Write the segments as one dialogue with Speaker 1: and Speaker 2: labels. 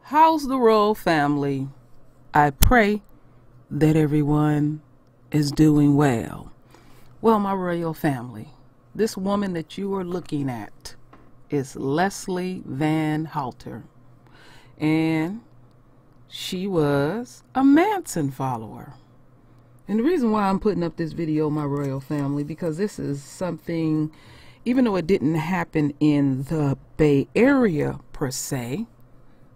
Speaker 1: How's the royal family? I pray that everyone is doing well. Well, my royal family, this woman that you are looking at is Leslie Van Halter, and she was a Manson follower. And the reason why I'm putting up this video, my royal family, because this is something, even though it didn't happen in the Bay Area per se,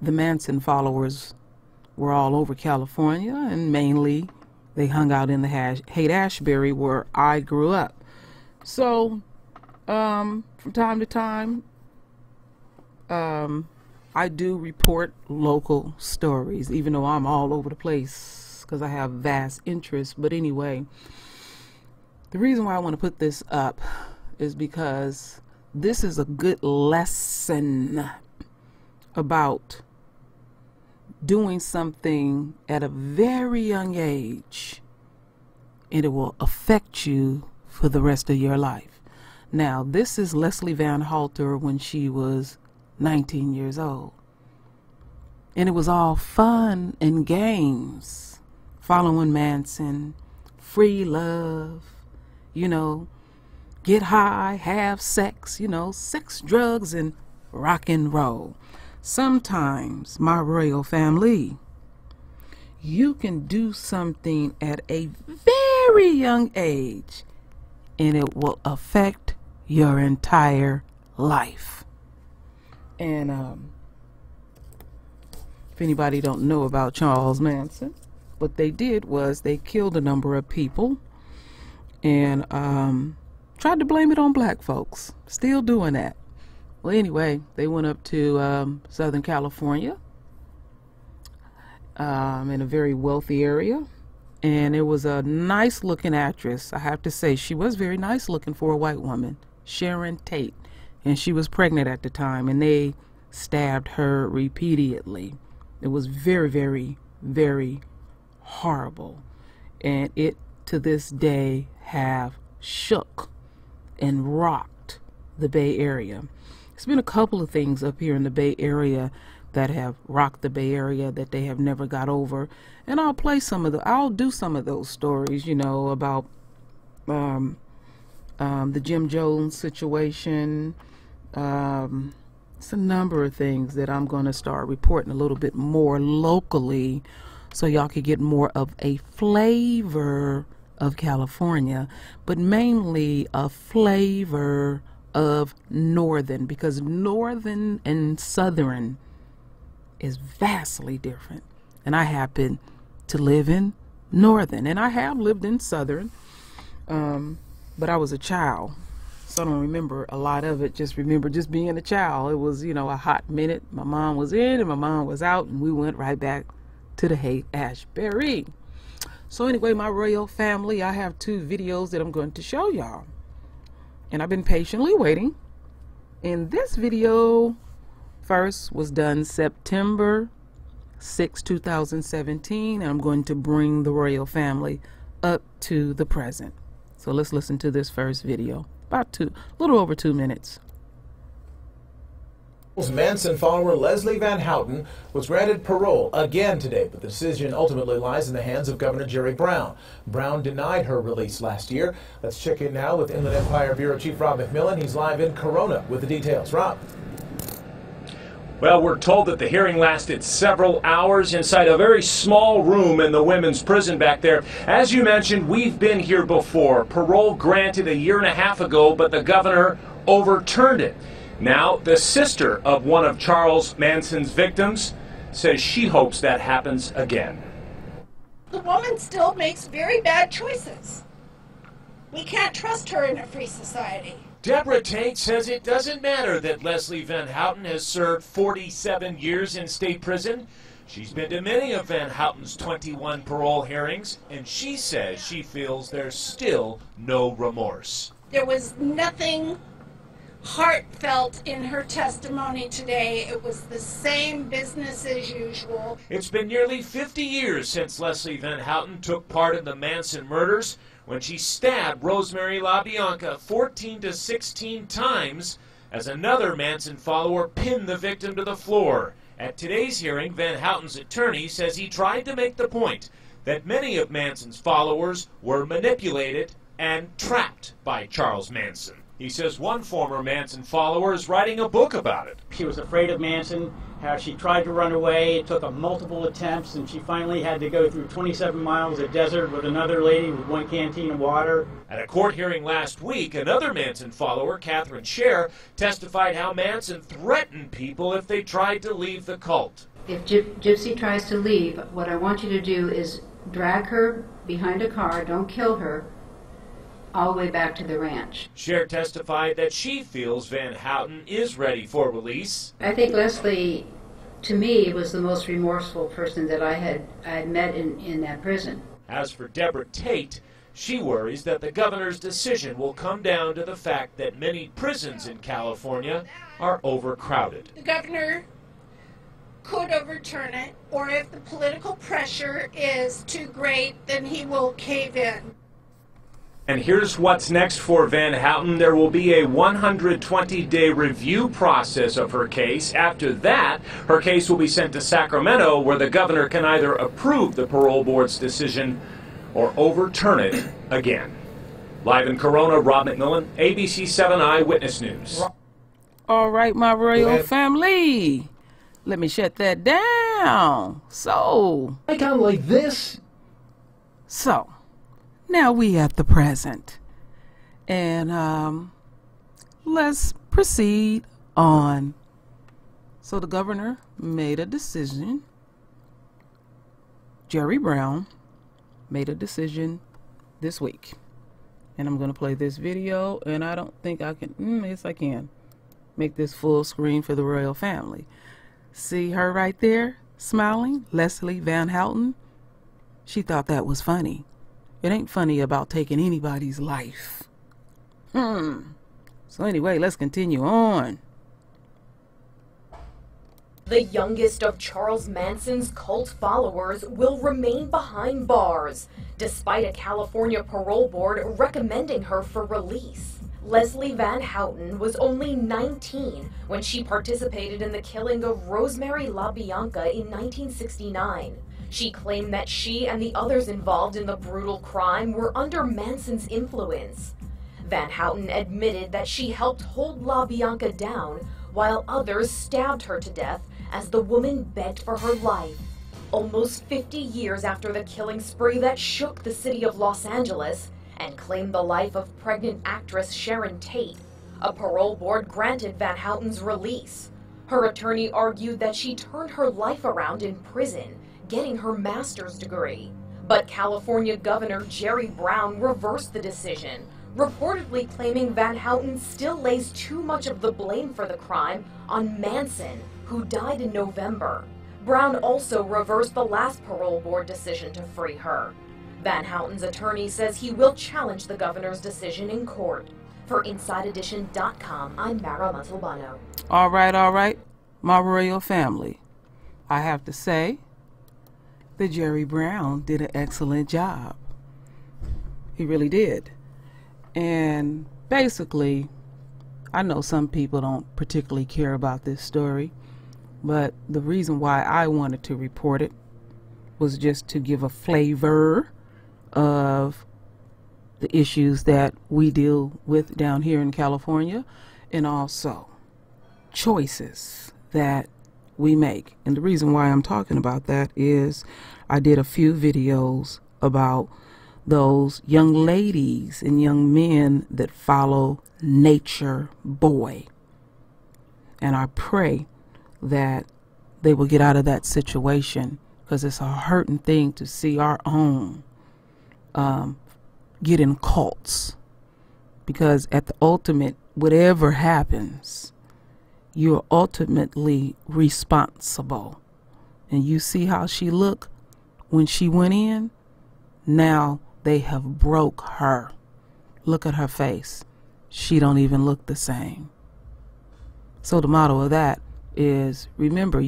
Speaker 1: the Manson followers were all over California, and mainly they hung out in the Haight-Ashbury where I grew up. So from time to time I do report local stories, even though I'm all over the place because I have vast interests. But anyway, the reason why I want to put this up is because this is a good lesson about doing something at a very young age, and it will affect you for the rest of your life. Now, this is Leslie Van Halter when she was 19 years old, and it was all fun and games, following Manson, free love, you know, get high, have sex, you know, sex, drugs, and rock and roll. Sometimes, my royal family, you can do something at a very young age and it will affect your entire life. And if anybody don't know about Charles Manson, what they did was they killed a number of people and tried to blame it on black folks. Still doing that. Well, anyway, they went up to Southern California in a very wealthy area, and there was a nice looking actress. I have to say, she was very nice looking for a white woman, Sharon Tate, and she was pregnant at the time, and they stabbed her repeatedly. It was very, very, very horrible, and it to this day have shook and rocked the Bay Area. There's been a couple of things up here in the Bay Area that have rocked the Bay Area that they have never got over, and I'll do some of those stories, you know, about the Jim Jones situation. It's a number of things that I'm going to start reporting a little bit more locally, so y'all could get more of a flavor of California, but mainly a flavor of northern, because northern and southern is vastly different. And I happen to live in northern, and I have lived in southern, but I was a child, so I don't remember a lot of it. Just remember just being a child. It was, you know, a hot minute. My mom was in and my mom was out, and we went right back to the Haight-Ashbury. So anyway, my royal family, I have two videos that I'm going to show y'all, and I've been patiently waiting. And this video first was done September 6, 2017, and I'm going to bring the royal family up to the present. So let's listen to this first video, about a little over 2 minutes.
Speaker 2: Manson follower Leslie Van Houten was granted parole again today, but the decision ultimately lies in the hands of Governor Jerry Brown. Brown denied her release last year. Let's check in now with Inland Empire Bureau Chief Rob McMillan. He's live in Corona with the details. Rob.
Speaker 3: Well, we're told that the hearing lasted several hours inside a very small room in the women's prison back there. As you mentioned, we've been here before. Parole granted a year and a half ago, but the governor overturned it. Now, the sister of one of Charles Manson's victims says she hopes that happens again.
Speaker 4: The woman still makes very bad choices. We can't trust her in a free society.
Speaker 3: Deborah Tate says it doesn't matter that Leslie Van Houten has served 47 years in state prison. She's been to many of Van Houten's 21 parole hearings, and she says she feels there's still no remorse.
Speaker 4: There was nothing heartfelt in her testimony today. It was the same business as usual.
Speaker 3: It's been nearly 50 years since Leslie Van Houten took part in the Manson murders, when she stabbed Rosemary LaBianca 14 to 16 times as another Manson follower pinned the victim to the floor At today's hearing, Van Houten's attorney says he tried to make the point that many of Manson's followers were manipulated and trapped by Charles Manson. He says one former Manson follower is writing a book about it.
Speaker 5: She was afraid of Manson, how she tried to run away. It took multiple attempts, and she finally had to go through 27 miles of desert with another lady with one canteen of water.
Speaker 3: At a court hearing last week, another Manson follower, Catherine Scher, testified how Manson threatened people if they tried to leave the cult.
Speaker 6: If Gypsy tries to leave, what I want you to do is drag her behind a car, don't kill her, all the way back to the ranch.
Speaker 3: Scher testified that she feels Van Houten is ready for release.
Speaker 6: I think Leslie, to me, was the most remorseful person that I had met in that prison.
Speaker 3: As for Deborah Tate, she worries that the governor's decision will come down to the fact that many prisons in California are overcrowded.
Speaker 4: The governor could overturn it, or if the political pressure is too great, then he will cave in.
Speaker 3: And here's what's next for Van Houten. There will be a 120-day review process of her case. After that, her case will be sent to Sacramento, where the governor can either approve the parole board's decision or overturn it again. Live in Corona, Rob McMillan, ABC 7 Eyewitness News.
Speaker 1: All right, my royal family. Let me shut that down. So,
Speaker 2: I got like this.
Speaker 1: Now we at the present, and let's proceed on. So the governor made a decision. Jerry Brown made a decision this week, and I'm going to play this video, and I don't think I can, yes I can, make this full screen for the royal family. See her right there, smiling, Leslie Van Houten? She thought that was funny. It ain't funny about taking anybody's life. So anyway, let's continue on.
Speaker 7: The youngest of Charles Manson's cult followers will remain behind bars, despite a California parole board recommending her for release. Leslie Van Houten was only 19 when she participated in the killing of Rosemary LaBianca in 1969. She claimed that she and the others involved in the brutal crime were under Manson's influence. Van Houten admitted that she helped hold LaBianca down while others stabbed her to death as the woman begged for her life. Almost 50 years after the killing spree that shook the city of Los Angeles and claimed the life of pregnant actress Sharon Tate, a parole board granted Van Houten's release. Her attorney argued that she turned her life around in prison, getting her master's degree. But California Governor Jerry Brown reversed the decision, reportedly claiming Van Houten still lays too much of the blame for the crime on Manson, who died in November. Brown also reversed the last parole board decision to free her. Van Houten's attorney says he will challenge the governor's decision in court. For InsideEdition.com, I'm Mara Montalbano.
Speaker 1: All right, my royal family. I have to say that Jerry Brown did an excellent job. He really did. And basically, I know some people don't particularly care about this story, but the reason why I wanted to report it was just to give a flavor of the issues that we deal with down here in California, and also choices that we make. And the reason why I'm talking about that is I did a few videos about those young ladies and young men that follow Nature Boy, and I pray that they will get out of that situation, because it's a hurting thing to see our own get in cults, because at the ultimate, whatever happens, you're ultimately responsible. And you see how she looked when she went in? Now they have broke her. Look at her face. She don't even look the same. So the motto of that is, remember,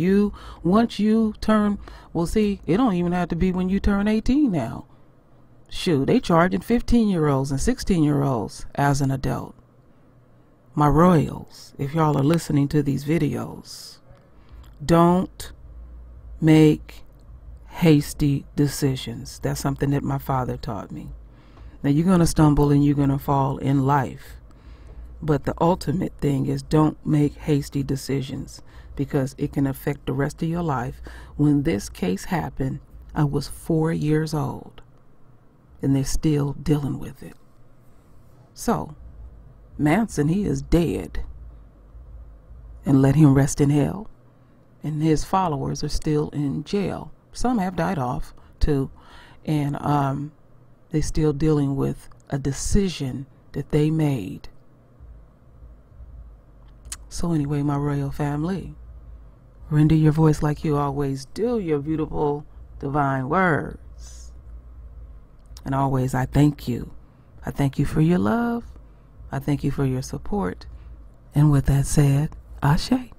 Speaker 1: once you turn, well, see, it don't even have to be when you turn 18 now. Shoot, they charging 15-year-olds and 16-year-olds as an adult. My royals, if y'all are listening to these videos, don't make hasty decisions. That's something that my father taught me. Now, you're going to stumble and you're going to fall in life. But the ultimate thing is, don't make hasty decisions, because it can affect the rest of your life. When this case happened, I was 4 years old, and they're still dealing with it. So, Manson, he is dead, and let him rest in hell. And his followers are still in jail. Some have died off too, and they're still dealing with a decision that they made. So anyway, my royal family, render your voice like you always do, your beautiful divine words. And always, I thank you. I thank you for your love. I thank you for your support. And with that said, Ashe.